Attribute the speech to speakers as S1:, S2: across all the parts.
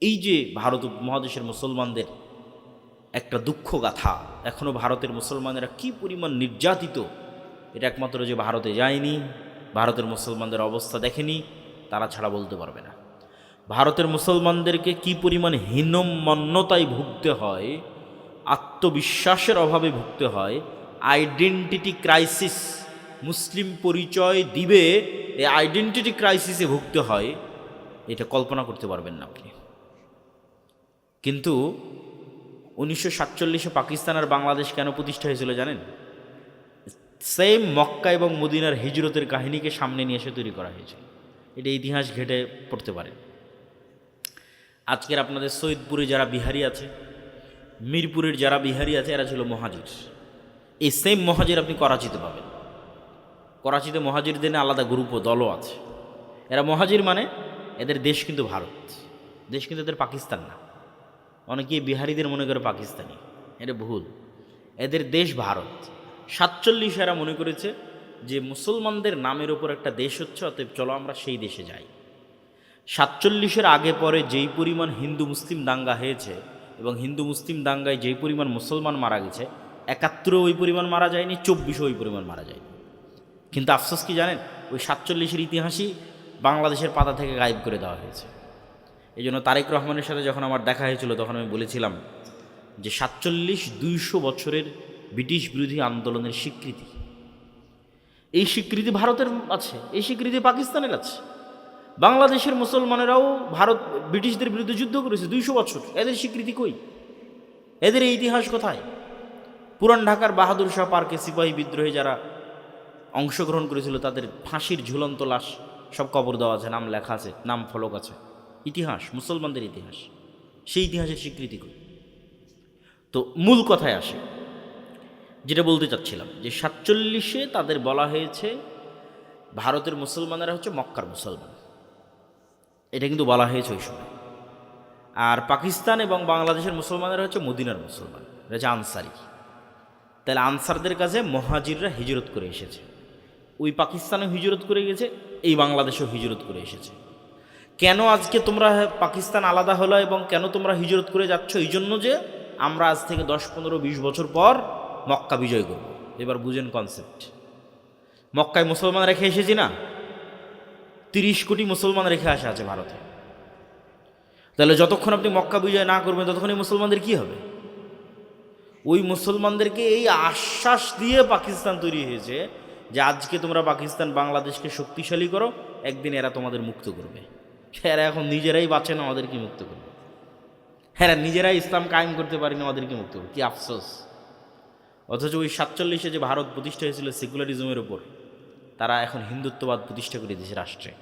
S1: এই যে ভারত উপমহাদেশের মুসলমানদের একটা দুঃখ গাথা, এখনও ভারতের মুসলমানেরা কি পরিমাণ নির্যাতিত, এটা একমাত্র যে ভারতে যায়নি, ভারতের মুসলমানদের অবস্থা দেখেনি, তারা ছাড়া বলতে পারবে না। ভারতের মুসলমানদেরকে কি পরিমাণ হীনম্মন্যতায় ভুগতে হয়, আত্মবিশ্বাসের অভাবে ভুগতে হয়, আইডেন্টিটি ক্রাইসিস, মুসলিম পরিচয় দিবে এই আইডেন্টিটি ক্রাইসিসে ভুগতে হয়, এটা কল্পনা করতে পারবেন না আপনি। কিন্তু 1947-এ পাকিস্তান আর বাংলাদেশ কেন প্রতিষ্ঠা হয়েছিল জানেন? সেম মক্কা এবং মদিনার হিজরতের কাহিনীকে সামনে নিয়ে এসে তৈরি করা হয়েছিল। এটা ইতিহাস ঘেটে পড়তে পারেন। আজকের আপনাদের সৈয়দপুরে যারা বিহারি আছে, মিরপুরের যারা বিহারি আছে, এরা ছিল মহাজির। এই সেম মহাজির আপনি করাচিতে পাবেন। করাচিতে মহাজিরদের আলাদা গ্রুপ ও দলও আছে। এরা মহাজির মানে এদের দেশ কিন্তু ভারত, দেশ কিন্তু এদের পাকিস্তান না। অনেকেই বিহারিদের মনে করে পাকিস্তানি, এটা ভুল। এদের দেশ ভারত। 47 এরা মনে করেছে যে মুসলমানদের নামের ওপর একটা দেশ হচ্ছে, অতএব চলো আমরা সেই দেশে যাই। 47-এর আগে পরে যেই পরিমাণ হিন্দু মুসলিম দাঙ্গা হয়েছে এবং হিন্দু মুসলিম দাঙ্গায় যেই পরিমাণ মুসলমান মারা গেছে, 71-এও ওই পরিমাণ মারা যায়নি, 24-এও ওই পরিমাণ মারা যায়নি। কিন্তু আফসোস কি জানেন? ওই 47-এর ইতিহাসই বাংলাদেশের পাতা থেকে গায়েব করে দেওয়া হয়েছে। এই জন্য তারেক রহমানের সাথে যখন আমার দেখা হয়েছিল, তখন আমি বলেছিলাম যে 47 200 বছরের ব্রিটিশ বিরোধী আন্দোলনের স্বীকৃতি। এই স্বীকৃতি ভারতের আছে, এই স্বীকৃতি পাকিস্তানের আছে। বাংলাদেশের মুসলমানেরাও ভারত ব্রিটিশদের বিরুদ্ধে যুদ্ধ করেছে 200 বছর। এদের স্বীকৃতি কই? এদের এই ইতিহাস কোথায়? পুরান ঢাকার বাহাদুর শাহ পার্কে সিপাহী বিদ্রোহে যারা অংশগ্রহণ করেছিল, তাদের ফাঁসির ঝুলন্ত লাশ সব কবর দেওয়া আছে, নাম লেখা আছে, নাম ফলক আছে। ইতিহাস, মুসলমানদের ইতিহাস, সেই ইতিহাসের স্বীকৃতি করি। তো মূল কথায় আসে, যেটা বলতে চাচ্ছিলাম যে 47-এ তাদের বলা হয়েছে ভারতের মুসলমানেরা হচ্ছে মক্কার মুসলমান, এটা কিন্তু বলা হয়েছে ওই সময়। আর পাকিস্তান এবং বাংলাদেশের মুসলমানেরা হচ্ছে মদিনার মুসলমান, এটা হচ্ছে আনসারি। তাহলে আনসারদের কাছে মহাজিররা হিজরত করে এসেছে। ওই পাকিস্তানেও হিজরত করে গেছে, এই বাংলাদেশেও হিজরত করে এসেছে। কেন আজকে তোমরা পাকিস্তান আলাদা হলো এবং কেন তোমরা হিজরত করে যাচ্ছ? এই জন্য যে আমরা আজ থেকে 10, 15, 20 বছর পর মক্কা বিজয় করব। এবার বুঝেন কনসেপ্ট। মক্কায় মুসলমান রেখে এসেছি না, 30 কোটি মুসলমান রেখে আসা আছে ভারতে। তাহলে যতক্ষণ আপনি মক্কা বিজয় না করবেন, ততক্ষণই মুসলমানদের কি হবে? ওই মুসলমানদেরকে এই আশ্বাস দিয়ে পাকিস্তান তৈরি হয়েছে যে আজকে তোমরা পাকিস্তান বাংলাদেশকে শক্তিশালী করো, একদিন এরা তোমাদের মুক্ত করবে। এরা এখন নিজেরাই বাঁচে না, আমাদেরকে মুক্ত করবে। হ্যাঁ, নিজেরাই ইসলাম কায়েম করতে পারিনি, আমাদেরকে মুক্ত করবে। কি আফসোস! অথচ ওই 47-এ যে ভারত প্রতিষ্ঠা হয়েছিল সেকুলারিজমের ওপর, তারা এখন হিন্দুত্ববাদ প্রতিষ্ঠা করে দিয়েছে রাষ্ট্রে।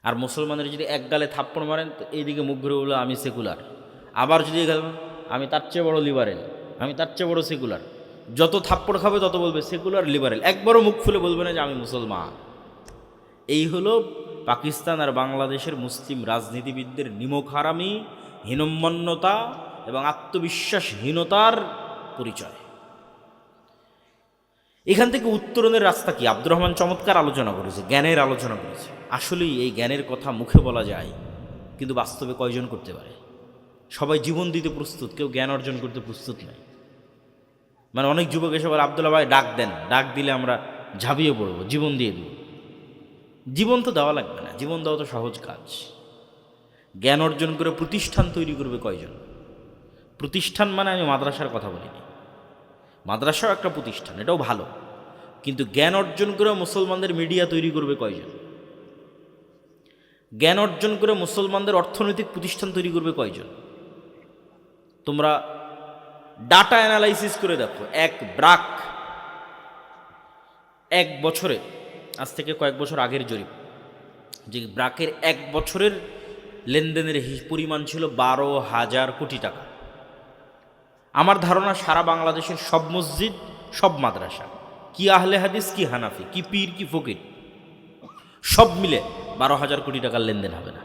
S1: আর মুসলমানের যদি এক গালে থাপ্পড় মারেন, তো এইদিকে মুখ ঘুরে বললো আমি সেকুলার, আবার যদি আমি তার চেয়ে বড় লিবারেল, আমি তার চেয়ে বড় সেকুলার। যত থাপ্পড় খাবে তত বলবে সেকুলার, লিবারেল, একবারও মুখ খুলে বলবে না যে আমি মুসলমান। এই হলো পাকিস্তান আর বাংলাদেশের মুসলিম রাজনীতিবিদদের নিমক হারামি, হীনম্মন্যতা এবং আত্মবিশ্বাসহীনতার পরিচয়। এখান থেকে উত্তরণের রাস্তা কি? আব্দুর রহমান চমৎকার আলোচনা করেছে, জ্ঞানের আলোচনা করেছে। আসলেই এই জ্ঞানের কথা মুখে বলা যায়, কিন্তু বাস্তবে কয়জন করতে পারে? সবাই জীবন দিতে প্রস্তুত, কেউ জ্ঞান অর্জন করতে প্রস্তুত নয়। মানে অনেক যুবক এসে বলে আব্দুল্লাহ ভাই ডাক দেন, ডাক দিলে আমরা ঝাঁপিয়ে পড়বো, জীবন দিয়ে দিব। জীবন তো দেওয়া লাগবে না, জীবন দেওয়া তো সহজ কাজ। জ্ঞান অর্জন করে প্রতিষ্ঠান তৈরি করবে কয়জন? প্রতিষ্ঠান মানে আমি মাদ্রাসার কথা বলিনি, মাদ্রাসাও একটা প্রতিষ্ঠান, এটাও ভালো। কিন্তু জ্ঞান অর্জন করে মুসলমানদের মিডিয়া তৈরি করবে কয়জন? জ্ঞান অর্জন করে মুসলমানদের অর্থনৈতিক প্রতিষ্ঠান তৈরি করবে কয়জন? তোমরা ডাটা অ্যানালাইসিস করে দেখো, এক ব্রাক এক বছরে, আজ থেকে কয়েক বছর আগের জরিপ, যে ব্রাকের এক বছরের লেনদেনের পরিমাণ ছিল 12,000 কোটি টাকা। আমার ধারণা সারা বাংলাদেশের সব মসজিদ, সব মাদ্রাসা, কি আহলে হাদিস, কি হানাফি, কি পীর, কি ফকির, সব মিলে 12,000 কোটি টাকার লেনদেন হবে না।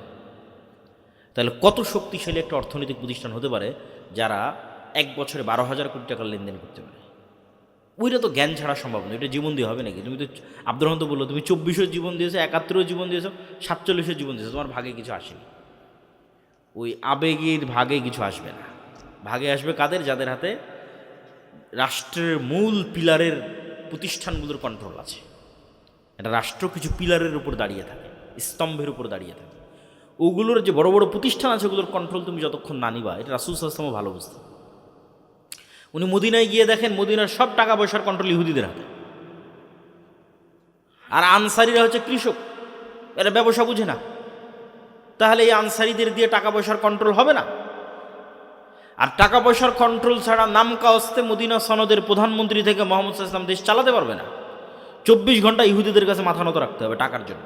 S1: তাহলে কত শক্তিশালী একটা অর্থনৈতিক প্রতিষ্ঠান হতে পারে যারা এক বছরে 12,000 কোটি টাকার লেনদেন করতে পারে? ওইটা তো জ্ঞান ছাড়া সম্ভব নয়, এটা জীবন দিয়ে হবে নাকি? তুমি তো আব্দুর রহমান তো বললো তুমি 24-এর জীবন দিয়েছো, 71-এর জীবন দিয়েছো, 47-এর জীবন দিয়েছো, তোমার ভাগে কিছু আসেনি। ওই আবেগের ভাগে কিছু আসবে না। ভাগে আসবে কাদের? যাদের হাতে রাষ্ট্রের মূল পিলারের প্রতিষ্ঠানগুলোর কন্ট্রোল আছে। একটা রাষ্ট্র কিছু পিলারের উপর দাঁড়িয়ে থাকে, স্তম্ভের উপর দাঁড়িয়ে থাকে। ওগুলোর যে বড় বড় প্রতিষ্ঠান আছে ওগুলোর কন্ট্রোল তুমি যতক্ষণ না নিবা, এটা রাসূল সাল্লাল্লাহু আলাইহি ওয়াসাল্লাম ভালো বুঝতেন। উনি মদিনায় গিয়ে দেখেন মদিনার সব টাকা পয়সার কন্ট্রোল ইহুদিদের হাতে। আর আনসারীরা হচ্ছে কৃষক, এরা ব্যবসা বুঝে না। তাহলে এই আনসারীদের দিয়ে টাকা পয়সার কন্ট্রোল হবে না। আর টাকা পয়সার কন্ট্রোল ছাড়া নামকা অস্তে মদিনা সনদের প্রধানমন্ত্রী থেকে মুহাম্মদ সাল্লাল্লাহু আলাইহি ওয়াসাল্লাম দেশ চালাতে পারবে না। 24 ঘন্টা ইহুদিদের কাছে মাথা নত রাখতে হবে টাকার জন্য।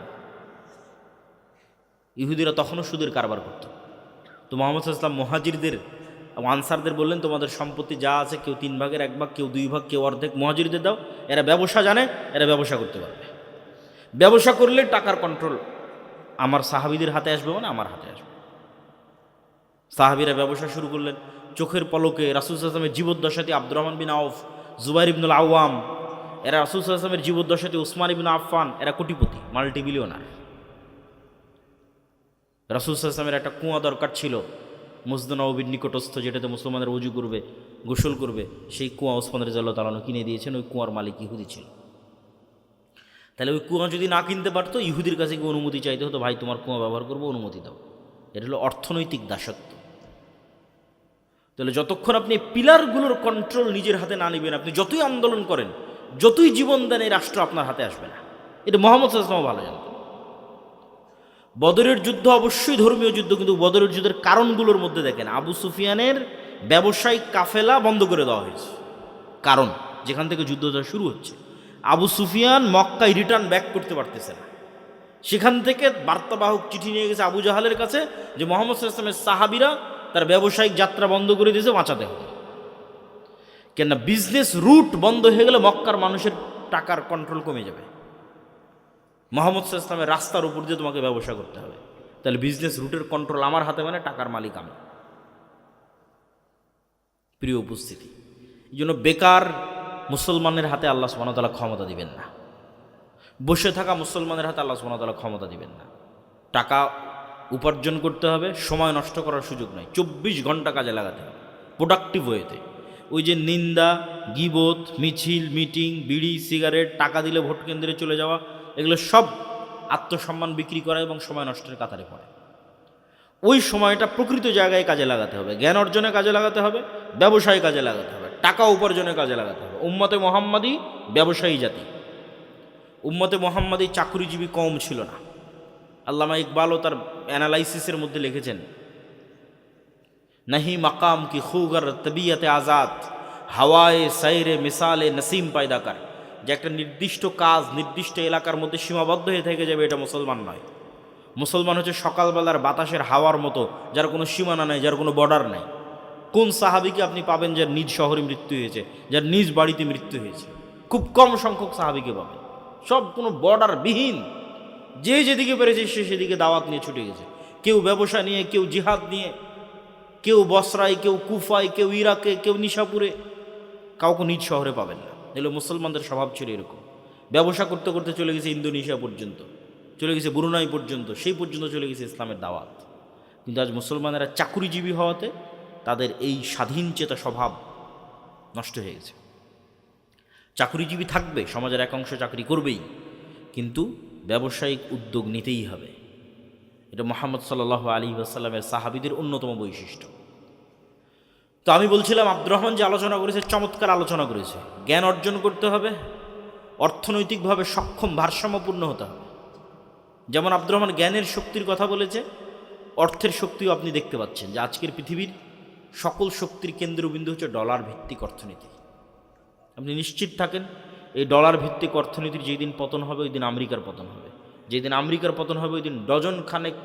S1: ইহুদিরা তখনও সুদের কারবার করত। তো মুহাম্মদ সাল্লাল্লাহু আলাইহি ওয়াসাল্লাম মুহাজিরদের আনসারদের বললেন, তোমাদের সম্পত্তি যা আছে কেউ 3 ভাগের 1 ভাগ, কেউ 2 ভাগ, কেউ অর্ধেক মুহাজিরদের দাও। এরা ব্যবসা জানে, এরা ব্যবসা করতে পারবে। ব্যবসা করলে টাকার কন্ট্রোল আমার সাহাবীদের হাতে আসবে, মানে আমার হাতে আসবে। সাহাবীরা ব্যবসা শুরু করলেন। চোখের পলকে রাসূল সাল্লাল্লাহু আলাইহি ওয়াসাল্লামের জীবদ্দশাতে আব্দুর রহমান বিন আউফ, জুবাইর ইবনুল আওয়াম, এরা রাসূল সাল্লাল্লাহু আলাইহি ওয়াসাল্লামের জীবদ্দশাতে উসমান ইবনে আফফান, এরা কোটিপতি, মাল্টিবিলিয়নার। রাসূল সাল্লাল্লাহু আলাইহি ওয়াসাল্লামের একটা কুয়া দরকার ছিল মসজিদ নববীর নিকটস্থ, যেটাতে মুসলমানদের ওযু করবে, গোসল করবে। সেই কুয়া ওসমান রাদিয়াল্লাহু তাআলা আনহু কিনে দিয়েছেন। ওই কুয়ার মালিক ইহুদি ছিল। তাহলে ওই কুয়া যদি না কিনতে পারতো, ইহুদির কাছে গিয়ে অনুমতি চাইতে হতো, ভাই তোমার কুয়া ব্যবহার করবো, অনুমতি দাও। এটা হলো অর্থনৈতিক দাসত্ব। তাহলে যতক্ষণ আপনি পিলারগুলোর কন্ট্রোল নিজের হাতে না নেবেন, আপনি যতই আন্দোলন করেন, যতই জীবন দেন, এই রাষ্ট্র আপনার হাতে আসবে না। এটা মুহাম্মদ সাল্লাল্লাহু আলাইহি ওয়াসাল্লাম ভালো জানতেন। বদরের যুদ্ধ অবশ্যই ধর্মীয় যুদ্ধ, কিন্তু বদরের যুদ্ধের কারণগুলোর মধ্যে দেখেন আবু সুফিয়ানের ব্যবসায়িক কাফেলা বন্ধ করে দেওয়া হয়েছে। কারণ যেখান থেকে যুদ্ধটা শুরু হচ্ছে, আবু সুফিয়ান মক্কায় রিটার্ন ব্যাক করতে পারতেছে না। সেখান থেকে বার্তাবাহক চিঠি নিয়ে গেছে আবু জাহালের কাছে যে মুহাম্মদ সাল্লাল্লাহু আলাইহি ওয়াসাল্লামের সাহাবীরা তার ব্যবসায়িক যাত্রা বন্ধ করে দিয়েছে, বাঁচাতে হবে। কেননা বিজনেস রুট বন্ধ হয়ে গেলে মক্কার মানুষের টাকার কন্ট্রোল কমে যাবে। মুহাম্মদ সাল্লাল্লাহু আলাইহি ওয়াসাল্লামের রাস্তার উপর দিয়ে তোমাকে ব্যবসা করতে হবে। তাহলে বিজনেস রুটের কন্ট্রোল আমার হাতে, মানে টাকার মালিক আমি। প্রিয় উপস্থিতি, এই জন্য বেকার মুসলমানের হাতে আল্লাহ সুবহানাহু ওয়া তাআলা ক্ষমতা দিবেন না। বসে থাকা মুসলমানের হাতে আল্লাহ সুবহানাহু ওয়া তাআলা ক্ষমতা দিবেন না। টাকা উপার্জন করতে হবে, সময় নষ্ট করার সুযোগ নাই। 24 ঘন্টা কাজে লাগাতে হবে প্রোডাক্টিভ ওয়েতে। ওই যে নিন্দা, গীবত, মিছিল, মিটিং, বিড়ি, সিগারেট, টাকা দিলে ভোট কেন্দ্রে চলে যাওয়া, এগুলো সব আত্মসম্মান বিক্রি করা এবং সময় নষ্টের কাতারে পড়ে। ওই সময়টা প্রকৃত জায়গায় কাজে লাগাতে হবে, জ্ঞান অর্জনে কাজে লাগাতে হবে, ব্যবসায় কাজে লাগাতে হবে, টাকা উপার্জনে কাজে লাগাতে হবে। উম্মতে মুহাম্মাদি ব্যবসায়ী জাতি, উম্মতে মুহাম্মাদি চাকরিজীবী কম ছিল না। আল্লামা ইকবালও তার অ্যানালাইসিসের মধ্যে লিখেছেন, নাহি মাকাম কি খুগর তবিয়তে আজাদ, হাওয়ায়ে সাইরে মিসালে নসিম পায়দা কর। যে একটা নির্দিষ্ট কাজ নির্দিষ্ট এলাকার মধ্যে সীমাবদ্ধ হয়ে থেকে যাবে, এটা মুসলমান নয়। মুসলমান হচ্ছে সকালবেলার বাতাসের হাওয়ার মতো, যার কোনো সীমানা নাই, যার কোনো বর্ডার নাই। কোন সাহাবিকে আপনি পাবেন যার নিজ শহরে মৃত্যু হয়েছে, যার নিজ বাড়িতে মৃত্যু হয়েছে? খুব কম সংখ্যক সাহাবিকে পাবেন। সব কোনো বর্ডার বিহীন, যে যেদিকে পেরেছে সে সেদিকে দাওয়াত নিয়ে ছুটে গেছে। কেউ ব্যবসা নিয়ে, কেউ জিহাদ নিয়ে, কেউ বসরায়, কেউ কুফায়, কেউ ইরাকে, কেউ নিশাপুরে। কাউকে নিজ শহরে পাবেন না। এগুলো মুসলমানদের স্বভাব ছিল এরকম। ব্যবসা করতে করতে চলে গেছে ইন্দোনেশিয়া পর্যন্ত, চলে গেছে ব্রুনাই পর্যন্ত, সেই পর্যন্ত চলে গেছে ইসলামের দাওয়াত। কিন্তু আজ মুসলমানেরা চাকুরিজীবী হওয়াতে তাদের এই স্বাধীন চেতা স্বভাব নষ্ট হয়ে গেছে। চাকুরিজীবী থাকবে, সমাজের এক অংশ চাকরি করবেই, কিন্তু ব্যবসায়িক উদ্যোগ নিতেই হবে। এটা মুহাম্মদ সাল্লাল্লাহু আলাইহি ওয়াসাল্লামের সাহাবীদের অন্যতম বৈশিষ্ট্য। তো আমি বলছিলাম আব্দুর রহমান যে আলোচনা করেছে, চমৎকার আলোচনা করেছে। জ্ঞান অর্জন করতে হবে, অর্থনৈতিকভাবে সক্ষম, ভারসাম্যপূর্ণ হতে হবে। যেমন আব্দুর রহমান জ্ঞানের শক্তির কথা বলেছে, অর্থের শক্তিও আপনি দেখতে পাচ্ছেন যে আজকের পৃথিবীর সকল শক্তির কেন্দ্রবিন্দু হচ্ছে ডলার ভিত্তিক অর্থনীতি। আপনি নিশ্চিত থাকেন এই ডলার ভিত্তিক অর্থনীতির যেদিন পতন হবে, ওই দিন আমেরিকার পতন হবে। যেদিন আমেরিকার পতন হবে, ওই দিন ডজন খানেক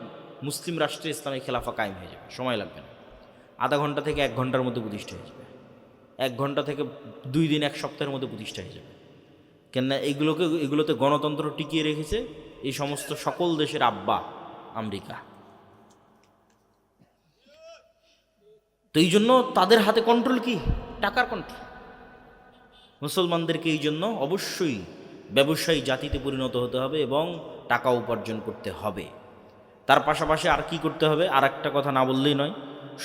S1: মুসলিম রাষ্ট্রে ইসলামী খেলাফা কায়েম হয়ে যাবে। সময় লাগবে না, আধা ঘন্টা থেকে 1 ঘন্টার মধ্যে প্রতিষ্ঠা হয়ে যাবে। 1 ঘন্টা থেকে 2 দিন, 1 সপ্তাহের মধ্যে প্রতিষ্ঠা হয়ে যাবে। কেননা এগুলোতে গণতন্ত্র টিকিয়ে রেখেছে এই সমস্ত সকল দেশের আব্বা আমেরিকা। তো এই জন্য তাদের হাতে কন্ট্রোল কি? টাকার কন্ট্রোল। মুসলমানদেরকে এই জন্য অবশ্যই ব্যবসায়ী জাতিতে পরিণত হতে হবে এবং টাকা উপার্জন করতে হবে। তার পাশাপাশি আর কি করতে হবে, আর একটা কথা না বললেই নয়।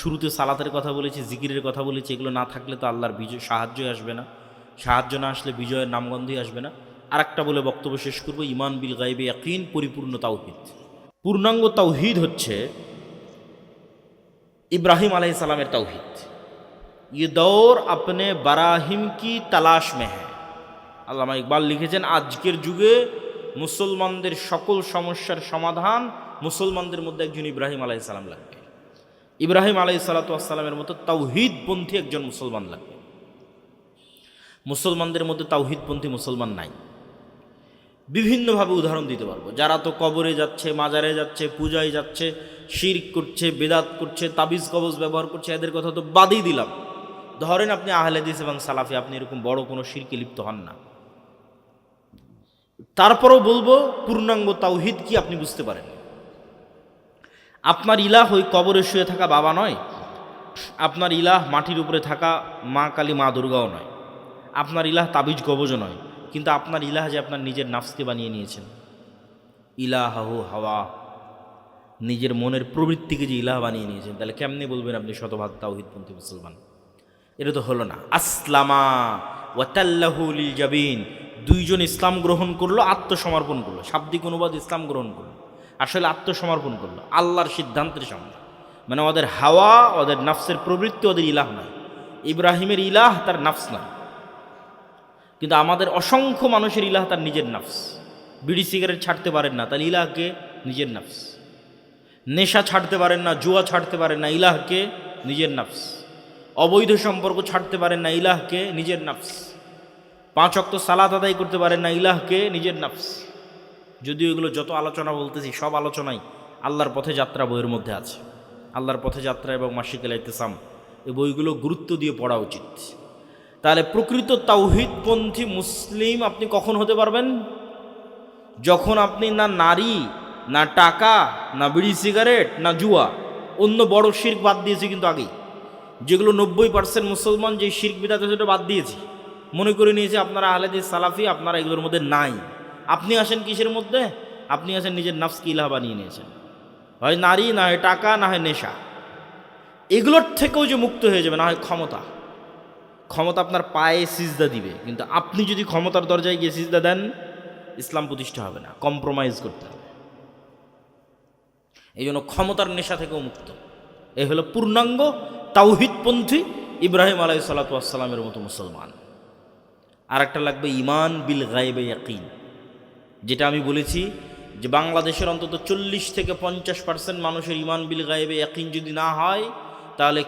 S1: শুরুতে সালাতের কথা বলেছি, জিকিরের কথা বলেছি, এগুলো না থাকলে তো আল্লাহর বিজয় সাহায্যই আসবে না, সাহায্য না আসলে বিজয়ের নামগন্ধই আসবে না। আর একটা বলে বক্তব্য শেষ করব, ঈমান বিল গায়বে ইয়াকিন, পরিপূর্ণ তাওহীদ। পূর্ণাঙ্গ তাওহীদ হচ্ছে ইব্রাহিম আলাইহিস সালামের তাওহীদ। ये दौर अपने बराहिम की तलाश में है। আল্লামা ইকবাল লিখেছেন, আজকের যুগে মুসলমানদের সকল সমস্যার সমাধান মুসলমানদের মধ্যে একজন ইব্রাহিম আলাইহিস সালাম লাগবে। ইব্রাহিম আলাইহিস সালামের মতো তাওহীদপন্থী একজন মুসলমান লাগবে। মুসলমানদের মধ্যে তাওহীদপন্থী মুসলমান নাই। বিভিন্নভাবে উদাহরণ দিতে পারবো। যারা তো কবরে যাচ্ছে, মাজারে যাচ্ছে, পূজায় যাচ্ছে, শিরক করছে, বেদাত করছে, তাবিজ কবজ ব্যবহার করছে, এদের কথা তো বাদই দিলাম। ধরেন আপনি আহলে হাদিস এবং সালাফি, আপনি এরকম বড় কোনো শিরকে লিপ্ত হন না, তারপরও বলবো পূর্ণাঙ্গ তাওহীদ কি আপনি বুঝতে পারেন। আপনার ইলাহ ওই কবরে শুয়ে থাকা বাবা নয়, আপনার ইলাহ মাটির উপরে থাকা মা কালী, মা দুর্গাও নয়, আপনার ইলাহ তাবিজ কবজও নয়, কিন্তু আপনার ইলাহ যে আপনার নিজের নাফসকে বানিয়ে নিয়েছেন। ইলাহু হাওয়া, নিজের মনের প্রবৃত্তিকে যে ইলাহ বানিয়ে নিয়েছেন, তাহলে কেমনে বলবেন আপনি শতভাগ তাওহীদপন্থী মুসলমান? এটা তো হলো না। আসলামা ওয়াতাল্লাহু লিল জাবিন, দুইজন ইসলাম গ্রহণ করলো, আত্মসমর্পণ করলো। শাব্দিক অনুবাদ ইসলাম গ্রহণ করলো, আসলে আত্মসমর্পণ করলো আল্লাহর সিদ্ধান্তের সামনে। মানে ওদের হাওয়া, ওদের নাফসের প্রবৃত্তি ওদের ইলাহ নয়। ইব্রাহিমের ইলাহ তার নাফস নয়, কিন্তু আমাদের অসংখ্য মানুষের ইলাহ তার নিজের নাফস। বিড়ি সিগারেট ছাড়তে পারেন না, তাহলে ইলাহকে নিজের নাফস। নেশা ছাড়তে পারেন না, জুয়া ছাড়তে পারেন না, ইলাহকে নিজের নাফস। অবৈধ সম্পর্ক ছাড়তে পারেন না, ইলাহকে নিজের নাফস। 5 ওয়াক্ত সালাত আদায় করতে পারেন না, ইলাহকে নিজের নাফস। যদিও এগুলো যত আলোচনা বলতেছি, সব আলোচনাই আল্লাহর পথে যাত্রা বইয়ের মধ্যে আছে। আল্লাহর পথে যাত্রা এবং মাসিকাল ইতিসাম, এই বইগুলো গুরুত্ব দিয়ে পড়া উচিত। তাহলে প্রকৃত তাওহীদপন্থী মুসলিম আপনি কখন হতে পারবেন? যখন আপনি না নারী, না টাকা, না বিড়ি সিগারেট, না জুয়া, অন্য বড় শিরক বাদ দিয়েছি। কিন্তু আগেই যেগুলো 90% মুসলমান যে শিরক বিদআত সেটা বাদ দিয়েছি, মনে করে নিয়েছে আপনারা আহলে হাদিস সালাফি, আপনারা এগুলোর মধ্যে নাই। আপনি আসেন কিসের মধ্যে? আপনি আসেন নিজের নাফসকে ইলাহ বানিয়ে নিয়েছেন। হয় নারী, না হয় টাকা, না হয় নেশা। এগুলোর থেকেও যে মুক্ত হয়ে যাবে, না হয় ক্ষমতা। ক্ষমতা আপনার পায়ে সিজদা দিবে, কিন্তু আপনি যদি ক্ষমতার দরজায় গিয়ে সিজদা দেন, ইসলাম প্রতিষ্ঠা হবে না, কম্প্রোমাইজ করতে হবে। এই জন্য ক্ষমতার নেশা থেকেও মুক্ত। এ হলো পূর্ণাঙ্গ তাওহীদপন্থী ইব্রাহিম আলাইহিস সালাতু ওয়াস সালামের মতো মুসলমান। আর একটা লাগবে ঈমান বিল গায়বে ইয়াকিন, যেটা আমি বলেছি যে বাংলাদেশের অন্তত 40 থেকে 50% মানুষের ঈমান বিল গায়বে ইয়াকিন যদি না হয়, তাহলে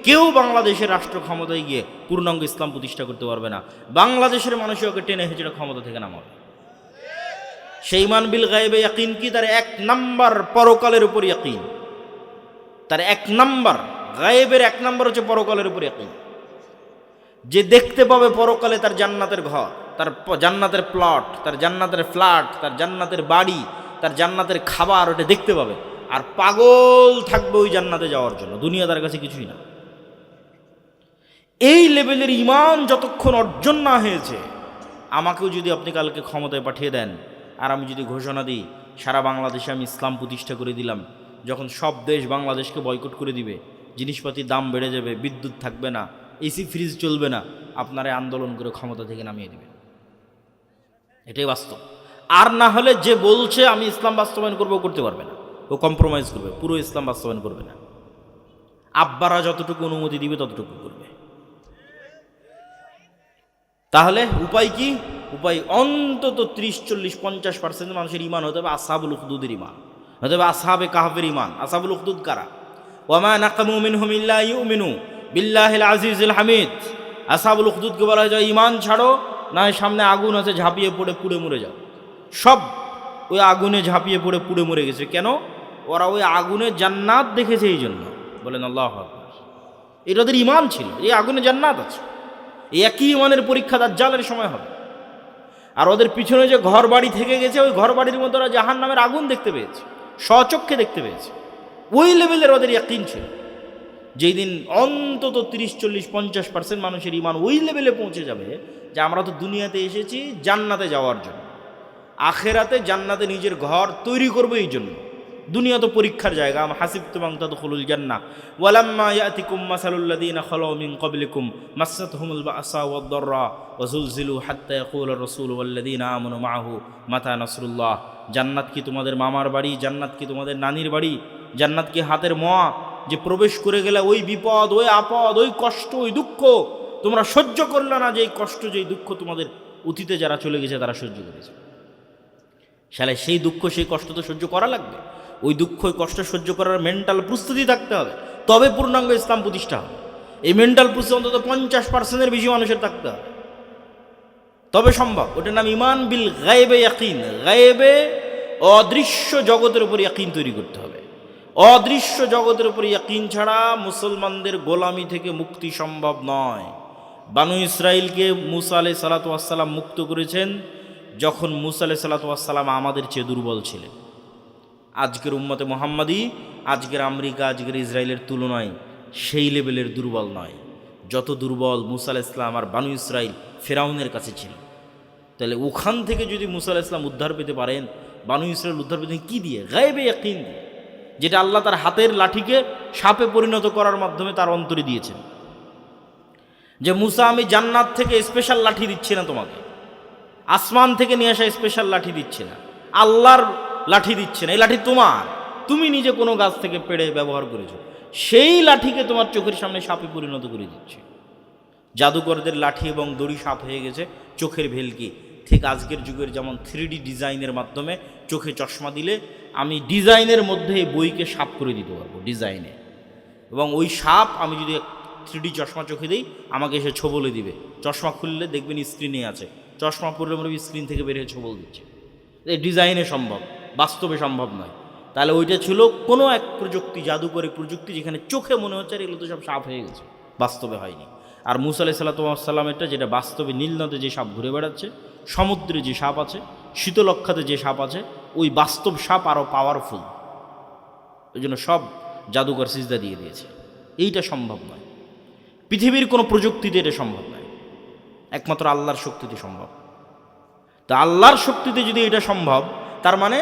S1: কেউ বাংলাদেশের রাষ্ট্র ক্ষমতায় গিয়ে পূর্ণাঙ্গ ইসলাম প্রতিষ্ঠা করতে পারবে না। বাংলাদেশের মানুষই ওকে টেনে হেঁচড়ে ক্ষমতা থেকে নামাবে। সেই ঈমান বিল গায়বে ইয়াকিন কি? তার 1 নাম্বার পরকালের উপর ইয়াকিন। তার 1 নাম্বার গায়েবের 1 নাম্বার হচ্ছে পরকালের উপর ইয়াকিন। যে দেখতে পাবে পরকালে তার জান্নাতের ঘর, তার জান্নাতের প্লট, তার জান্নাতের ফ্ল্যাট, তার জান্নাতের বাড়ি, তার জান্নাতের খাবার, ওটা দেখতে পাবে। আর পাগল থাকবে ওই জান্নাতে যাওয়ার জন্য, দুনিয়া তার কাছে কিছুই না। এই লেভেলের ঈমান যতক্ষণ অর্জন না হয়েছে, আমাকেও যদি আপনি কালকে ক্ষমতায় পাঠিয়ে দেন, আর আমি যদি ঘোষণা দিই সারা বাংলাদেশে আমি ইসলাম প্রতিষ্ঠা করে দিলাম, যখন সব দেশ বাংলাদেশকে বয়কট করে দিবে, জিনিসপাতির দাম বেড়ে যাবে, বিদ্যুৎ থাকবে না, এসি ফ্রিজ চলবে না, আপনারা আন্দোলন করে ক্ষমতা থেকে নামিয়ে দেবেন। এটাই বাস্তব। আর না হলে যে বলছে আমি ইসলাম বাস্তবায়ন করবো, করতে পারবে না, ও কম্প্রোমাইজ করবে, পুরো ইসলাম বাস্তবায়ন করবে না। আব্বারা যতটুকু অনুমতি দিবে ততটুকু করবে। তাহলে উপায় কি? উপায় অন্তত 30-40-50% মানুষের ঈমান হতে হবে আসহাবুল উখদুদের ঈমান, হতে হবে আসহাবে কাহফের ঈমান। আসহাবুল উখদুদ কারা? ওয়ামা নাকামু মিনহুম ইল্লা ইউমিনু বিল্লাহিল আজিজিল হামিদ। আসহাবুল উখদুদকে বলা হয় ঈমান ছাড়ো, না হয় সামনে আগুন আছে, ঝাঁপিয়ে পড়ে পুড়ে মরে যাও। সব ওই আগুনে ঝাঁপিয়ে পড়ে পুড়ে মরে গেছে। কেন? ওরা ওই আগুনে জান্নাত দেখেছে, এই জন্য। বলেন আল্লাহু আকবার। এটা ওদের ঈমান ছিল, এই আগুনে জান্নাত আছে। এই একই ঈমানের পরীক্ষা দাজ্জালের সময় হবে। আর ওদের পিছনে যে ঘর বাড়ি থেকে গেছে, ওই ঘর বাড়ির মধ্যে ওরা জাহান্নামের আগুন দেখতে পেয়েছে, স্বচক্ষে দেখতে পেয়েছে। ওই লেভেলের ওদের ইয়াকিন ছিল। যেই দিন অন্তত 30-40-50% মানুষের ঈমান ওই লেভেলে পৌঁছে যাবে যে আমরা তো দুনিয়াতে এসেছি জান্নাতে যাওয়ার জন্য, আখেরাতে জান্নাতে নিজের ঘর তৈরি করবো এই জন্য, দুনিয়া তো পরীক্ষার জায়গা। আম হাসিবতুম আন তাদখুলুল জান্নাহ ওয়ালাম্মা ইয়াতিকুম মাসালুল লাযীনা খালাউ মিন ক্বাবলিকুম মাসসাতহুমুল বা'সা ওয়াদ-দাররা ওয়া যুলজিলু হাত্তা ইয়াকুলার রাসূলু ওয়াল লাযীনা আমানু মা'আহু মাতা নাসরুল্লাহ। জান্নাত কি তোমাদের মামার বাড়ি? জান্নাত কি তোমাদের নানির বাড়ি? জান্নাত কি হাতের মোয়া যে প্রবেশ করে গেলে ওই বিপদ, ওই আপদ, ওই কষ্ট, ওই দুঃখ তোমরা সহ্য করলে না, যে এই কষ্ট, যে দুঃখ তোমাদের অতীতে যারা চলে গেছে তারা সহ্য করেছে। শালা সেই দুঃখ, সেই কষ্ট তো সহ্য করা লাগবে। ওই দুঃখ, ওই কষ্ট সহ্য করার মেন্টাল প্রস্তুতি থাকতে হবে, তবে পূর্ণাঙ্গ ইসলাম প্রতিষ্ঠা হবে। এই মেন্টাল প্রস্তুতি অন্তত 50% বেশি মানুষের থাকতে হবে, তবে সম্ভব। ওটার নাম ইমান বিল গায়েবে ইয়াকিন। গায়েবে অদৃশ্য জগতের উপর ইয়াকিন তৈরি করতে হবে। অদৃশ্য জগতের উপর ইয়াকিন ছাড়া মুসলমানদের গোলামি থেকে মুক্তি সম্ভব নয়। বানু ইসরাইলকে মুসা আলাইহিস সালাতু ওয়াস সালাম মুক্ত করেছেন যখন মুসা আলাইহিস সালাতু ওয়াস সালাম আমাদের চেয়ে দুর্বল ছিলেন। আজকের উম্মতে মুহাম্মাদি, আজকের আমেরিকা, আজকের ইসরায়েলের তুলনায় সেই লেভেলের দুর্বল নয় যত দুর্বল মুসা আলাইহিস সালাম আর বানু ইসরাইল ফেরাউনের কাছে ছিল। তাহলে ওখান থেকে যদি মুসা আলাইহিস সালাম উদ্ধার পেতে পারেন, বানু ইসরাইল উদ্ধার পেতে কী দিয়ে? গায়েবে ইয়াকিন দিয়ে, যেটা আল্লাহ তার হাতের লাঠিকে সাপে পরিণত করার মাধ্যমে তার অন্তরে দিয়েছেন। যে মুসা, আমি জান্নাত থেকে স্পেশাল লাঠি দিচ্ছি না তোমাকে, আসমান থেকে নিয়ে আসা স্পেশাল লাঠি দিচ্ছে না, আল্লাহর লাঠি দিচ্ছে না। এই লাঠি তোমার, তুমি নিজে কোনো গাছ থেকে পেড়ে ব্যবহার করেছো, সেই লাঠিকে তোমার চোখের সামনে সাপে পরিণত করে দিচ্ছে। জাদুকরদের লাঠি এবং দড়ি সাপ হয়ে গেছে চোখের ভেলকি। ঠিক আজকের যুগের যেমন 3D ডিজাইনের মাধ্যমে চোখে চশমা দিলে আমি ডিজাইনের মধ্যে এই বইকে সাপ করে দিতে পারবো ডিজাইনে, এবং ওই সাপ আমি যদি 3D চশমা চোখে দিই আমাকে এসে ছোবলে দিবে। চশমা খুললে দেখবেন স্ক্রিনে আছে, চশমা পড়লে মনে হবে স্ক্রিন থেকে বেরিয়ে ছোবল দিচ্ছে। এই ডিজাইনে সম্ভব, বাস্তবে সম্ভব নয়। তাহলে ওইটা ছিল কোনো এক প্রযুক্তি, জাদুকরী প্রযুক্তি, যেখানে চোখে মনে হচ্ছে আর এগুলো তো সব সাপ হয়ে গেছে, বাস্তবে হয়নি। আর মুসা আলাইহিস সালাতু ওয়াস সালামেরটা, যেটা বাস্তবে নীল নদে যে সাপ ঘুরে বেড়াচ্ছে, সমুদ্রে যে সাপ আছে, শীতলক্ষাতে যে সাপ আছে, ওই বাস্তব সাপ আরও পাওয়ারফুল। ওই জন্য সব জাদুকর সিজদা দিয়ে দিয়েছে। এইটা সম্ভব নয়, পৃথিবীর কোনো প্রযুক্তিতে এটা সম্ভব নয়, একমাত্র আল্লাহর শক্তিতে সম্ভব। তা আল্লাহর শক্তিতে যদি এটা সম্ভব, তার মানে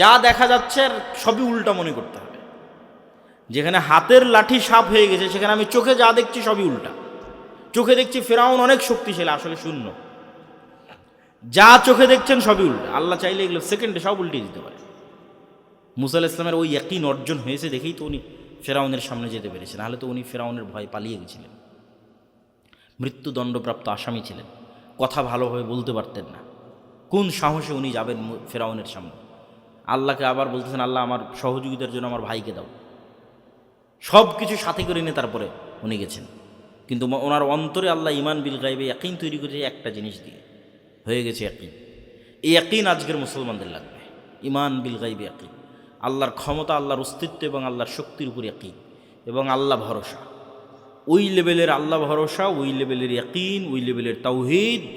S1: যা দেখা যাচ্ছে আর সবই উল্টা মনে করতে হবে। যেখানে হাতের লাঠি সাপ হয়ে গেছে, সেখানে আমি চোখে যা দেখছি সবই উল্টা। চোখে দেখছি ফেরাউন অনেক শক্তিশালী, আসলে শূন্য। যা চোখে দেখছেন সবই উল্টা। আল্লাহ চাইলে এগুলো সেকেন্ডে সব উল্টে দিতে পারে। মুসা আলাইহিস সালামের ওই ইয়াকিন অর্জন হয়েছে দেখেই তো উনি ফেরাউনের সামনে যেতে পেরেছেন, নাহলে তো উনি ফেরাউনের ভয় পালিয়ে গেছিলেন, মৃত্যুদণ্ডপ্রাপ্ত আসামি ছিলেন, কথা ভালোভাবে বলতে পারতেন না। কোন সাহসে উনি যাবেন ফেরাউনের সামনে? আল্লাহকে আবার বলতেছেন, আল্লাহ আমার সহযোগিতার জন্য আমার ভাইকে দাও। সব কিছু সাথে করে নিয়ে তারপরে উনি গেছেন, কিন্তু ওনার অন্তরে আল্লাহ ইমান বিল গায়বে ইয়াকিন তৈরি করেছে একটা জিনিস দিয়ে, হয়ে গেছে ইয়াকিন। এই ইয়াকিন আজকের মুসলমানদের লাগবে, ইমান বিল গায়বে ইয়াকিন, আল্লাহর ক্ষমতা, আল্লাহর অস্তিত্ব এবং আল্লাহর শক্তির উপর ইয়াকিন এবং আল্লাহ ভরসা। ওই লেভেলের আল্লাহ ভরসা, ওই লেভেলের ইয়াকিন, ওই লেভেলের তাওহীদ,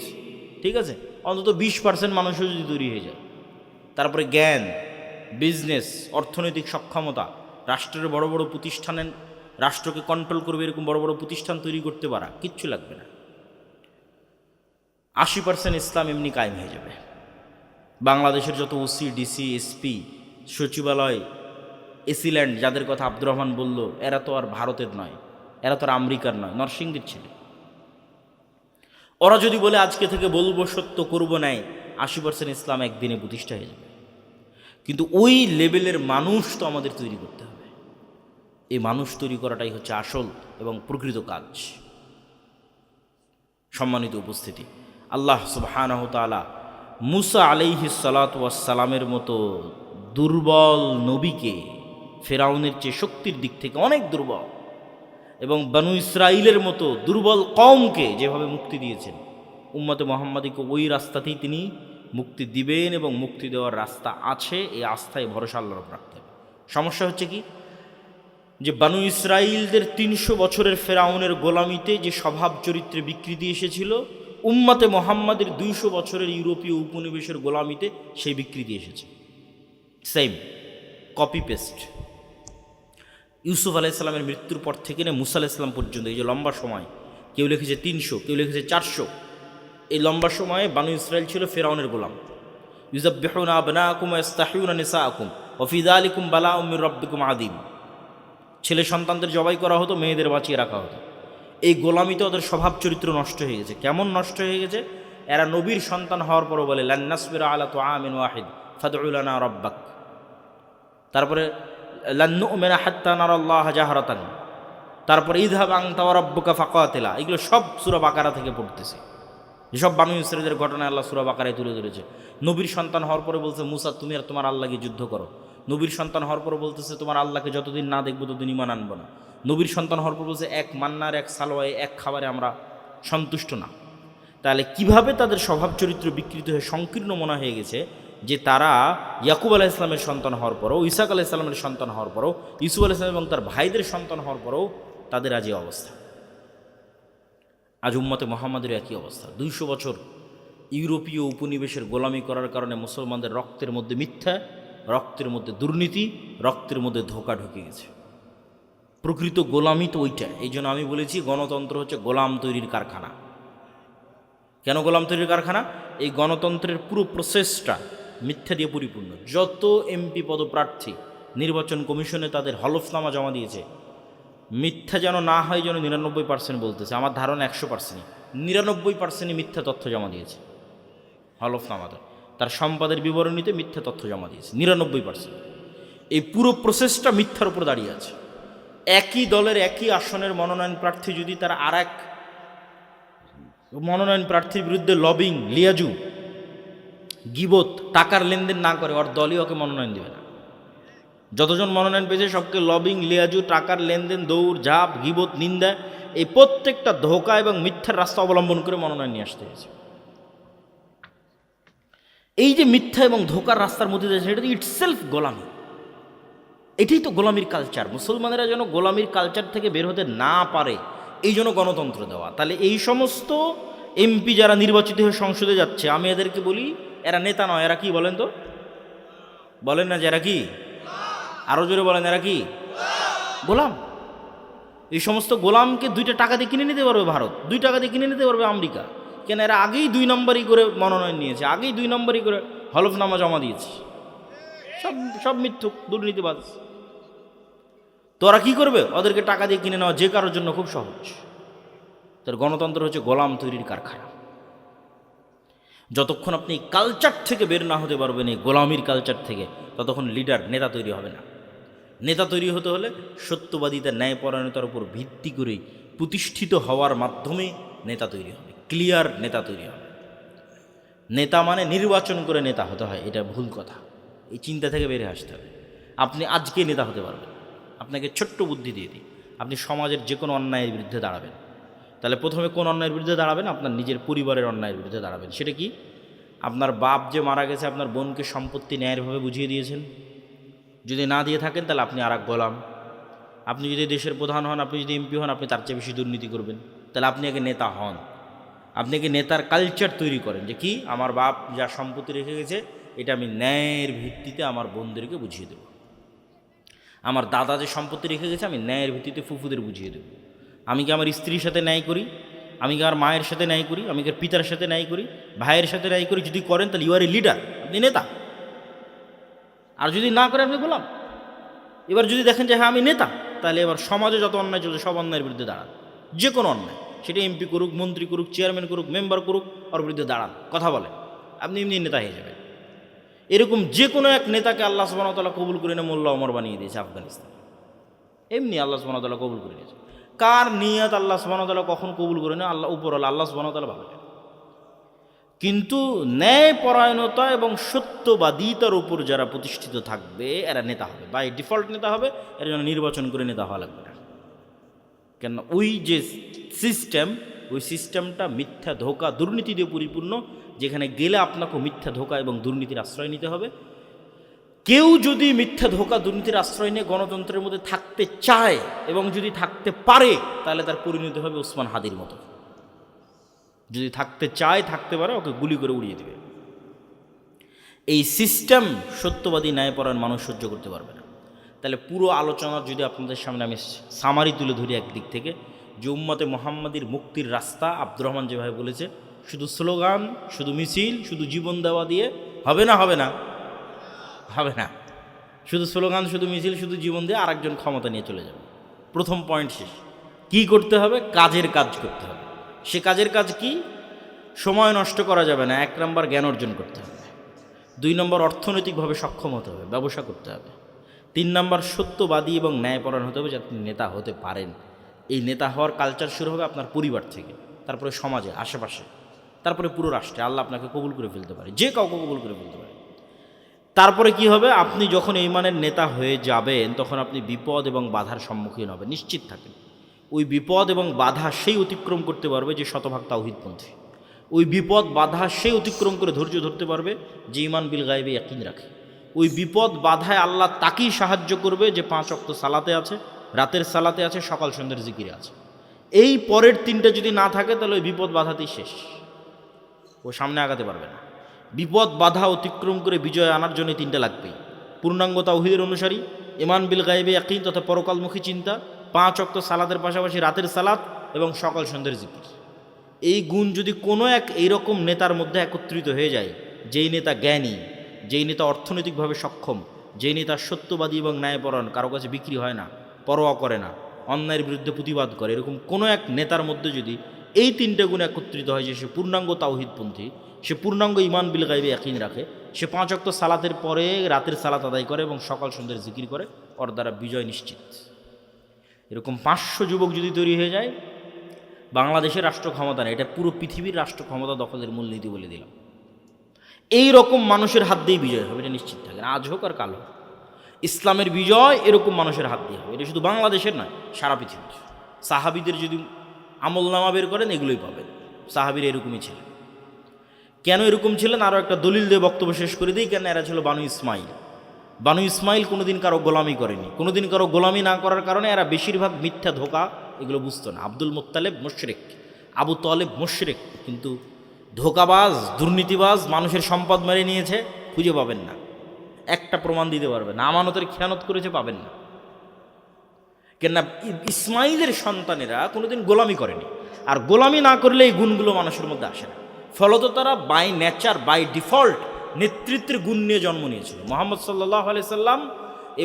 S1: ঠিক আছে? অন্তত 20% মানুষও যদি তৈরি হয়ে যায়, তারপরে জ্ঞান, বিজনেস, অর্থনৈতিক সক্ষমতা, রাষ্ট্রের বড় বড় প্রতিষ্ঠানে রাষ্ট্রকে কন্ট্রোল করবে এরকম বড় বড় প্রতিষ্ঠান তৈরি করতে পারা, কিচ্ছু লাগবে না। 80% ইসলাম এমনি কায়েম হয়ে যাবে। বাংলাদেশের যত ওসি, ডিসি, এসপি, সচিবালয়, এসিল্যান্ড, যাদের কথা আব্দুর রহমান বলল, এরা তো আর ভারতের নয়, এরা তো আর আমেরিকার নয়, নরসিংদীর ছেলে। ওরা যদি বলে আজকে থেকে বলবো সত্য করবো নাই, 80% ইসলাম একদিনে প্রতিষ্ঠা হয়ে যাবে। কিন্তু ওই লেভেলের মানুষ তো আমাদের তৈরি করতে হবে। এই মানুষ তৈরি করাটাই হচ্ছে আসল এবং প্রকৃত কাজ। সম্মানিত উপস্থিতি, আল্লাহ সুবহানাহু ওয়া তাআলা মুসা আলাইহিস সালাতু ওয়াস সালামের মতো দুর্বল নবীকে, ফেরাউনের চেয়ে শক্তির দিক থেকে অনেক দুর্বল, এবং বানু ইসরাইলের মতো দুর্বল কওমকে যেভাবে মুক্তি দিয়েছেন, উম্মতে মুহাম্মাদীকে ওই রাস্তাতেই তিনি মুক্তি দিবেন এবং মুক্তি দেওয়ার রাস্তা আছে। এই আস্থায় ভরসা আল্লাহর উপর রাখতে হবে। সমস্যা হচ্ছে কি, যে বানু ইসরাইলদের 300 বছরের ফেরাউনের গোলামিতে যে স্বভাব চরিত্রে বিকৃতি এসেছিল, উম্মতে মুহাম্মাদের 200 বছরের ইউরোপীয় উপনিবেশের গোলামিতে সেই বিকৃতি এসেছে। Same copy paste. ইউসুফ আলাইহিস সালামের মৃত্যুর পর থেকে নিয়ে মুসা আলাইহিস সালাম পর্যন্ত এই যে লম্বা সময়, কেউ লিখেছে 300, কেউ লিখেছে 400, এই লম্বা সময়ে বানু ইসরাইল ছিল ফেরাউনের গোলাম। ইউযাব্বিহুনা আবনাআকুম ওয়া ইস্তাহয়ুনা নিসাআকুম, ওফিদা আলিকুম বালা উম্মির রব্বিকুম আদিম। ছেলে সন্তানদের জবাই করা হতো, মেয়েদের বাঁচিয়ে রাখা হতো। এই গোলামিতে ওদের স্বভাব চরিত্র নষ্ট হয়ে গেছে। কেমন নষ্ট হয়ে গেছে? এরা নবীর সন্তান হওয়ার পরও বলে লান নাসবিরা আলা তুআমিন ওয়াহিদ ফাদউ লানা রাব্বাক। তারপরে লান নুমিনা হাত্তা নারাল্লাহা জাহরাতান। তারপরে ইযহাব আনতা ওয়া রাব্বুকা ফাকাতিলা। এগুলো সব সূরা বাকারা থেকে পড়তেছে। যেসব বানু ইসরাঈলের ঘটনা আল্লাহ সূরা বাকারায় তুলে ধরেছে। নবীর সন্তান হওয়ার পরে বলছে মুসা তুমি আর তোমার আল্লাহকে যুদ্ধ করো। নবীর সন্তান হওয়ার পরে বলতেছে তোমার আল্লাহকে যতদিন না দেখবো ততদিন ঈমান আনবো না। নবীর সন্তান হওয়ার পর বলছে এক মান্নার এক সালোয়ায় এক খাবারে আমরা সন্তুষ্ট না। তাহলে কিভাবে তাদের স্বভাব চরিত্র বিকৃত হয়ে সংকীর্ণ মনে হয়ে গেছে যে তারা ইয়াকুব আলাইহিস সালামের সন্তান হওয়ার পরও, ইসাক আলাইহিস সালামের সন্তান হওয়ার পরও, ইউসুফ আলাইহিস সালাম এবং তার ভাইদের সন্তান হওয়ার পরও তাদের আজ এই অবস্থা। আজ উম্মতে মুহাম্মাদের একই অবস্থা। 200 বছর ইউরোপীয় উপনিবেশের গোলামি করার কারণে মুসলমানদের রক্তের মধ্যে মিথ্যা, রক্তের মধ্যে দুর্নীতি, রক্তের মধ্যে ধোঁকা ঢুকে গেছে। প্রকৃত গোলামি তো ওইটা। এই জন্য আমি বলেছি গণতন্ত্র হচ্ছে গোলাম তৈরির কারখানা। কেন গোলাম তৈরির কারখানা? এই গণতন্ত্রের পুরো প্রসেসটা মিথ্যা দিয়ে পরিপূর্ণ। যত এমপি পদপ্রার্থী নির্বাচন কমিশনে তাদের হলফনামা জমা দিয়েছে, মিথ্যা যেন না হয় যেন 99% বলতেছে। আমার ধারণা 100%, 99% মিথ্যা তথ্য জমা দিয়েছে হলফনামাতে। তার সম্পাদের বিবরণীতে মিথ্যা তথ্য জমা দিয়েছে 99%। এই পুরো প্রসেসটা মিথ্যার উপর দাঁড়িয়ে আছে। একই দলের একই আসনের মনোনয়ন প্রার্থী যদি তার আর এক মনোনয়ন প্রার্থীর বিরুদ্ধে লবিং, লিয়াজু, গিবত, টাকার লেনদেন না করে, ওর দলই ওকে মনোনয়ন দেবে না। যতজন মনোনয়ন পেয়েছে সবকে লবিং, লিয়াজু, টাকার লেনদেন, দৌড় ঝাঁপ, গিবত, নিন্দা, এই প্রত্যেকটা ধোঁকা এবং মিথ্যার রাস্তা অবলম্বন করে মনোনয়ন নিয়ে আসতে হয়েছে। এই যে মিথ্যা এবং ধোঁকার রাস্তার মধ্যে যাচ্ছে, এটা তো ইটসেলফ গোলামি। এটাই তো গোলামির কালচার। মুসলমানেরা যেন গোলামির কালচার থেকে বের হতে না পারে, এই জন্য গণতন্ত্র দেওয়া। তাহলে এই সমস্ত এমপি যারা নির্বাচিত হয়ে সংসদে যাচ্ছে, আমি এদেরকে বলি এরা নেতা নয়, এরা কি বলেন তো? বলেন না যে এরা কি? আরো জোরে বলেন, এরা কি? গোলাম। এই সমস্ত গোলামকে 2 টাকা দিয়ে কিনে নিতে পারবে ভারত, 2 টাকা দিয়ে কিনে নিতে পারবে আমেরিকা। কেন? এরা আগেই 2 নম্বরই করে মনোনয়ন নিয়েছে, আগেই 2 নম্বরই করে হলফনামা জমা দিয়েছে। সব মিথ্যুক, দুর্নীতিবাজ। তো ওরা কী করবে? ওদেরকে টাকা দিয়ে কিনে নেওয়া যে কারোর জন্য খুব সহজ। তার গণতন্ত্র হচ্ছে গোলাম তৈরির কারখানা। যতক্ষণ আপনি কালচার থেকে বের না হতে পারবেন, এই গোলামির কালচার থেকে, ততক্ষণ লিডার, নেতা তৈরি হবে না। নেতা তৈরি হতে হলে সত্যবাদিতা, ন্যায়পরায়ণতার উপর ভিত্তি করে প্রতিষ্ঠিত হওয়ার মাধ্যমে নেতা তৈরি হবে, ক্লিয়ার নেতা তৈরি হবে। নেতা মানে নির্বাচন করে নেতা হতে হয়, এটা ভুল কথা। এই চিন্তা থেকে বেরিয়ে আসতে হবে। আপনি আজকে নেতা হতে পারবেন। আপনাকে ছোট্ট বুদ্ধি দিয়ে দিই, আপনি সমাজের যে কোনো অন্যায়ের বিরুদ্ধে দাঁড়াবেন। তাহলে প্রথমে কোন অন্যায়ের বিরুদ্ধে দাঁড়াবেন? আপনার নিজের পরিবারের অন্যায়ের বিরুদ্ধে দাঁড়াবেন। সেটা কি? আপনার বাপ যে মারা গেছে, আপনার বোনকে সম্পত্তি ন্যায়ভাবে বুঝিয়ে দিয়েছেন? যদি না দিয়ে থাকেন তাহলে আপনি আর এক গোলাম। আপনি যদি দেশের প্রধান হন, আপনি যদি এমপি হন, আপনি তার চেয়ে বেশি দুর্নীতি করবেন। তাহলে আপনি আগে নেতা হন। আপনি আগে নেতার কালচার তৈরি করেন যে কি, আমার বাপ যা সম্পত্তি রেখে গেছে এটা আমি ন্যায়ের ভিত্তিতে আমার বোনদেরকে বুঝিয়ে দেব। আমার দাদা যে সম্পত্তি রেখে গেছে আমি ন্যায়ের ভিত্তিতে ফুফুদের বুঝিয়ে দেব। আমি কি আমার স্ত্রীর সাথে ন্যায় করি? আমি কি আমার মায়ের সাথে ন্যায় করি? আমি কি পিতার সাথে ন্যায় করি? ভাইয়ের সাথে ন্যায় করি? যদি করেন তাহলে ইউ আর এ লিডার, আপনি নেতা। আর যদি না করে আপনি গোলাম। এবার যদি দেখেন যে হ্যাঁ আমি নেতা, তাহলে এবার সমাজে যত অন্যায় চলছে সব অন্যায়ের বিরুদ্ধে দাঁড়ান। যে কোনো অন্যায়, সেটা এমপি করুক, মন্ত্রী করুক, চেয়ারম্যান করুক, মেম্বার করুক, ওর বিরুদ্ধে দাঁড়ান, কথা বলেন, আপনি এমনি নেতা হয়ে যাবেন। এরকম যে কোনো এক নেতাকে আল্লাহ সুবহানাহু ওয়া তাআলা কবুল করে নিয়ে মোল্লা ওমর বানিয়ে দিয়েছে আফগানিস্তান। এমনি আল্লাহ সুবহানাহু ওয়া তাআলা কবুল করে নিয়েছে। কার নিয়ত আল্লাহ সুবহানাহু ওয়া তাআলা কখন কবুল করে না? আল্লাহ উপরওয়ালা আল্লাহ সুবহানাহু ওয়া তাআলা ভালো জানেন। কিন্তু ন্যায়পরায়ণতা এবং সত্যবাদিতার উপর যারা প্রতিষ্ঠিত থাকবে এরা নেতা হবে, বাই ডিফল্ট নেতা হবে। এর জন্য নির্বাচন করে নেতা হওয়া লাগবে না। কেন? ওই যে সিস্টেম, ওই সিস্টেমটা মিথ্যা, ধোঁকা, দুর্নীতি দিয়ে পরিপূর্ণ, যেখানে গেলে আপনাকে মিথ্যা, ধোঁকা এবং দুর্নীতির আশ্রয় নিতে হবে। কেউ যদি মিথ্যা, ধোঁকা, দুর্নীতির আশ্রয় নিয়ে গণতন্ত্রের মধ্যে থাকতে চায় এবং যদি থাকতে পারে, তাহলে তার পরিণতি হবে ওসমান হাদির মতো। যদি থাকতে চায়, থাকতে পারে, ওকে গুলি করে উড়িয়ে দেবে। এই সিস্টেম সত্যবাদী, ন্যায়পরায়ণ মানুষ সহ্য করতে পারবে না। তাহলে পুরো আলোচনা যদি আপনাদের সামনে আমি সামারি তুলে ধরি একদিক থেকে, যে উম্মতে মুহাম্মাদির মুক্তির রাস্তা আব্দুর রহমান যেভাবে বলেছে, শুধু স্লোগান, শুধু মিছিল, শুধু জীবন দেওয়া দিয়ে হবে না, হবে না, হবে না। শুধু স্লোগান, শুধু মিছিল, শুধু জীবন দিয়ে আরেকজন ক্ষমতা নিয়ে চলে যাবে। প্রথম পয়েন্ট শেষ। কি করতে হবে? কাজের কাজ করতে হবে। সে কাজের কাজ কি? সময় নষ্ট করা যাবে না। 1 নম্বর জ্ঞান অর্জন করতে হবে। 2 নম্বর অর্থনৈতিকভাবে সক্ষম হতে হবে, ব্যবসা করতে হবে। 3 নম্বর সত্যবাদী এবং ন্যায়পরায়ণ হতে হবে, যাতে আপনি নেতা হতে পারেন। এই নেতা হওয়ার কালচার শুরু হবে আপনার পরিবার থেকে, তারপরে সমাজে, আশেপাশে, তারপরে পুরো রাষ্ট্রে। আল্লাহ আপনাকে কবুল করে ফেলতে পারে, যে কাউকে কবুল করে ফেলতে পারে। তারপরে কি হবে? আপনি যখন এই মানের নেতা হয়ে যাবেন, তখন আপনি বিপদ এবং বাধার সম্মুখীন হবেন, নিশ্চিত থাকেন। ওই বিপদ এবং বাধা সেই অতিক্রম করতে পারবে যে শতভাগ তাওহীদপন্থী। ওই বিপদ বাধা সেই অতিক্রম করে ধৈর্য ধরতে পারবে যে ঈমান বিল গায়বে ইয়াকিন রাখে। ওই বিপদ বাধায় আল্লাহ তাকেই সাহায্য করবে যে 5 ওয়াক্ত সালাতে আছে, রাতের সালাতে আছে, সকাল সন্ধ্যের জিকিরে আছে। এই পরের 3টা যদি না থাকে, তাহলে ওই বিপদ বাধাতেই শেষ, ও সামনে আগাতে পারবে না। বিপদ বাধা অতিক্রম করে বিজয় আনার জন্য 3টা লাগবেই: পূর্ণাঙ্গ তাওহীদের অনুসারী, ঈমান বিল গায়বে ইয়াকিন তথা পরকালমুখী চিন্তা, 5 ওয়াক্ত সালাতের পাশাপাশি রাতের সালাত এবং সকাল সন্ধ্যের জিকির। এই গুণ যদি কোনো এক এইরকম নেতার মধ্যে একত্রিত হয়ে যায়, যেই নেতা জ্ঞানী, যেই নেতা অর্থনৈতিকভাবে সক্ষম, যেই নেতা সত্যবাদী এবং ন্যায়পরায়ণ, কারো কাছে বিক্রি হয় না, পরোয়া করে না, অন্যায়ের বিরুদ্ধে প্রতিবাদ করে, এরকম কোনো এক নেতার মধ্যে যদি এই 3টে গুণ একত্রিত হয়, যে সে পূর্ণাঙ্গ তাওহীদপন্থী, সে পূর্ণাঙ্গ ঈমান বিল গায়বে ইয়াকিন রাখে, সে 5 ওয়াক্ত সালাতের পরে রাতের সালাত আদায় করে এবং সকাল সন্ধ্যের জিকির করে, ওর দ্বারা বিজয় নিশ্চিত। এরকম 500 যুবক যদি তৈরি হয়ে যায়, বাংলাদেশের রাষ্ট্র ক্ষমতা নেই, এটা পুরো পৃথিবীর রাষ্ট্র ক্ষমতা দখলের মূলনীতি বলে দিলাম। এই রকম মানুষের হাত দিয়ে বিজয় হবে, এটা নিশ্চিত থাকেন, আজ হোক আর কাল হোক। ইসলামের বিজয় এরকম মানুষের হাত দিয়ে হবে। এটা শুধু বাংলাদেশের নয়, সারা পৃথিবীর। সাহাবীদের যদি আমলনামা বের করেন, এগুলোই পাবেন। সাহাবীর এরকমই ছিলেন। কেন এরকম ছিলেন? আরও একটা দলিল দিয়ে বক্তব্য শেষ করে দিই। কেন? এরা ছিল বানু ইসমাইল। বানু ইসমাইল কোনোদিন কারো গোলামি করেনি। কোনোদিন কারো গোলামি না করার কারণে এরা বেশিরভাগ মিথ্যা, ধোঁকা এগুলো বুঝতো না। আব্দুল মুত্তালিব মুশরিক, আবু তালেব মুশরিক, কিন্তু ধোঁকাবাজ, দুর্নীতিবাজ, মানুষের সম্পদ মেরে নিয়েছে, খুঁজে পাবেন না। একটা প্রমাণ দিতে পারবেন না। আমানতের খেয়ানত করেছে, পাবেন না। কেননা ইসমাইলের সন্তানেরা কোনোদিন গোলামি করেনি, আর গোলামি না করলে এই গুণগুলো মানুষের মধ্যে আসে না। ফলত তারা বাই নেচার, বাই ডিফল্ট নেতৃত্বের গুণ নিয়ে জন্ম নিয়েছিল। মুহাম্মদ সাল্লাল্লাহু আলাইহি সাল্লাম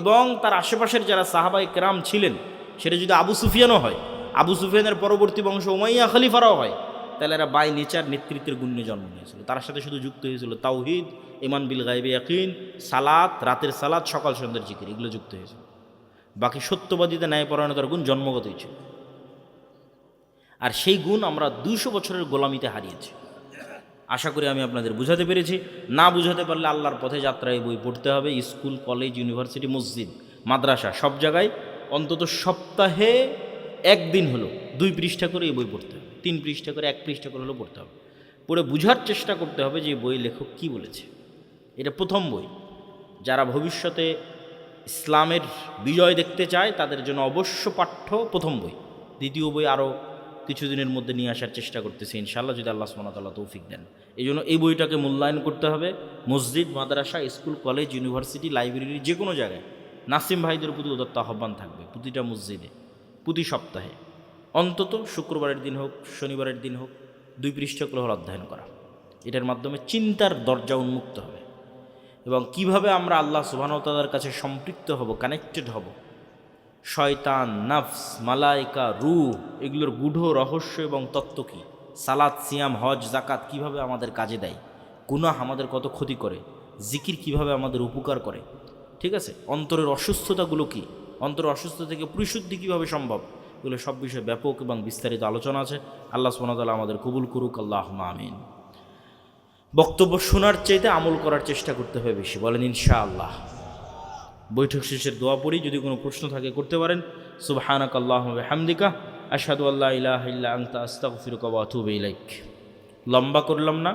S1: এবং তার আশেপাশের যারা সাহাবায়ে কেরাম ছিলেন, সেটা যদি আবু সুফিয়ানও হয়, আবু সুফিয়ানের পরবর্তী বংশ উমাইয়া খলিফারাও হয়, তাহলে এরা বাই নেচার নেতৃত্বের গুণ নিয়ে জন্ম নিয়েছিল। তার সাথে শুধু যুক্ত হয়েছিল তাওহীদ, ঈমান বিল গায়বে ইয়াকিন, সালাত, রাতের সালাত, সকাল সন্ধ্যের জিকির, এগুলো যুক্ত হয়েছিল। বাকি সত্যবাদিতা, ন্যায়পরায়ণতার গুণ জন্মগতই ছিল। আর সেই গুণ আমরা 200 বছরের গোলামিতে হারিয়েছি। আশা করি আমি আপনাদের বুঝাতে পেরেছি। না বুঝাতে পারলে আল্লাহর পথে যাত্রায় বই পড়তে হবে। স্কুল, কলেজ, ইউনিভার্সিটি, মসজিদ, মাদ্রাসা, সব জায়গায় অন্তত সপ্তাহে 1 দিন হলো 2 পৃষ্ঠা করে এই বই পড়তে হবে, 3 পৃষ্ঠা করে, 1 পৃষ্ঠা করে হলো পড়তে হবে। পড়ে বুঝার চেষ্টা করতে হবে যে বই লেখক কী বলেছে। এটা প্রথম বই। যারা ভবিষ্যতে ইসলামের বিজয় দেখতে চায়, তাদের জন্য অবশ্য পাঠ্য প্রথম বই। দ্বিতীয় বই আরও কিছুদিনের মধ্যে নিয়ে আসার চেষ্টা করতেছি ইনশাআল্লাহ, যদি আল্লাহ সুবহানাহু ওয়া তাআলা তৌফিক দেন। এই জন্য এই বইটাকে মূল্যায়ন করতে হবে। মসজিদ, মাদ্রাসা, স্কুল, কলেজ, ইউনিভার্সিটি, লাইব্রেরি, যে কোনো জায়গায় নাসিম ভাইদের প্রতি উদাত্ত আহ্বান থাকবে। প্রতিটা মসজিদে প্রতি সপ্তাহে অন্তত শুক্রবারের দিন হোক, শনিবারের দিন হোক, 2 পৃষ্ঠা করে অধ্যয়ন করা। এটার মাধ্যমে চিন্তার দরজা উন্মুক্ত হবে এবং কিভাবে আমরা আল্লাহ সুবহানাহু ওয়া তাআলার কাছে সম্পৃক্ত হব, কানেক্টেড হব। শয়তান, নাফস, মালাইকা, রূহ, এগুলোর গূঢ় রহস্য এবং তত্ত্ব কী, সালাত, সিয়াম, হজ, জাকাত কিভাবে আমাদের কাজে দেয়, গুনাহ আমাদের কত ক্ষতি করে, জিকির কিভাবে আমাদের উপকার করে, ঠিক আছে, অন্তরের অসুস্থতাগুলো কী, অন্তরের অসুস্থতা থেকে পরিশুদ্ধি কীভাবে সম্ভব, এগুলো সব বিষয়ে ব্যাপক এবং বিস্তারিত আলোচনা আছে। আল্লাহ সুবহানাহু ওয়া তাআলা আমাদের কবুল করুক, আল্লাহুম্মা আমিন। বক্তব্য শোনার চাইতে আমল করার চেষ্টা করতে হবে বেশি, বলেন ইনশাআল্লাহ। বৈঠক শেষের দোয়া পড়ি, যদি কোনো প্রশ্ন থাকে করতে পারেন। সুবহানাকাল্লাহুম্মা ওয়া বিহামদিকা আশহাদু আল্লা ইলাহা ইল্লা আনতা আস্তাগফিরুকা ওয়া আতুবু ইলাইক। লম্বা করলাম না।